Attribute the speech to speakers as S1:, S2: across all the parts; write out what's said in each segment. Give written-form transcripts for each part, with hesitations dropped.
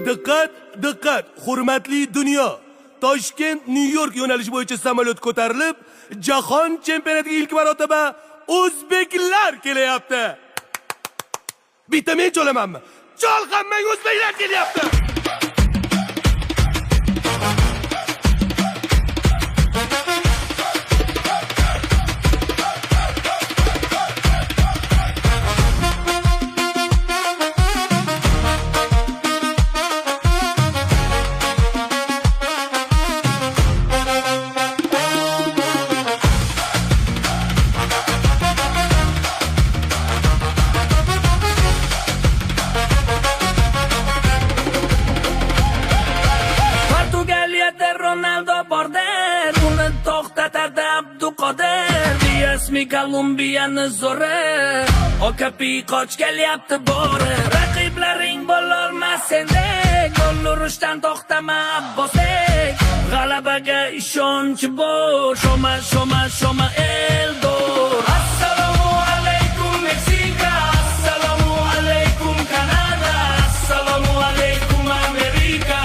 S1: Diqqat, diqqat, hurmatli dunyo. Toshkent New York yo'nalishi bo'yicha samolyot ko'tarilib, jahon chempionatiga ilk marotaba o'zbeklar kelyapti. Bitta men cholamanmi? Chol, hammaga o'zbeklar kelyapti.
S2: Kolumbiyani zo'ri Okapi qoch kelyapti bori Raqiblaring bo'lolmas sendek Gol urishdan to'xtama Abbosdek G'alabaga ishonch bor Shoma shoma shoma Eldor Assalomu alaykum Meksika Assalomu alaykum Kanada Assalomu alaykum Amerika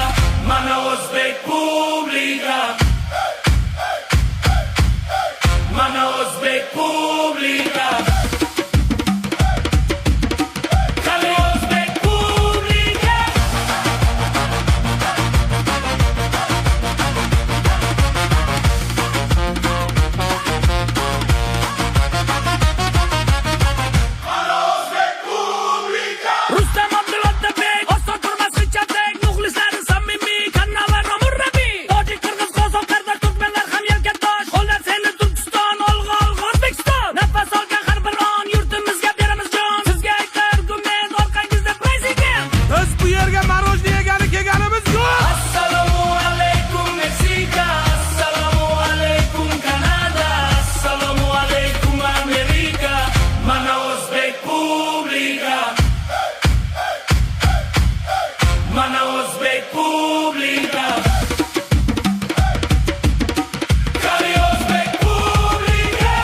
S2: Mana o'zbek publika Mana o'zbek publika Qani o'zbek publika Mana o'zbek publika Rustam Abdullatovbek Oson turmas Richardbek muxlislari samimiy Kannalar Murrabi Tojik Qirg'iz Qozoq Qardosh Turkmanlar ham yelkatosh Qo'llar seni Turkiston olg'a O'zbekiston nafas olgan har bir on yurtimizga beramiz jon sizga aytar argument orqangizda prezident
S1: Biz bu yerga marojni yegani kelganimiz yo'q.
S2: Assalomu alaykum Meksika Assalomu alaykum Kanada Assalomu alaykum Amerika Mana o'zbek publika Mana o'zbek publika Qani o'zbek publika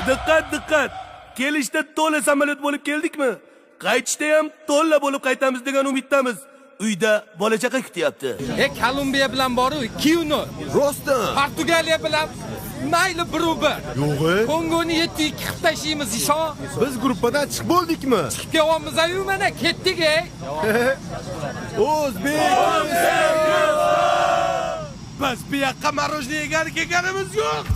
S1: Diqqat, diqqat. Kelishda to'la samolyot bo'lib keldikmi? Qaytishda ham to'la bo'lib qaytamiz degan umiddamiz. Uyda bola chaqa kutyapti.
S3: Kolumbiya bilan boru 2-0.
S4: Rostdan.
S3: Portugaliya bilan mayli 1-1.
S4: Yo'g'i.
S3: Kongoni 7-2 qilib tashlaymiz ishon.
S4: Biz gruppadan chiqib bo'ldikmi?
S3: Chiqib kelyapmiz-ku mana ketdik.
S4: O'zbek.
S1: Biz bu yoqqa marojni yegani kelganimiz yo'q.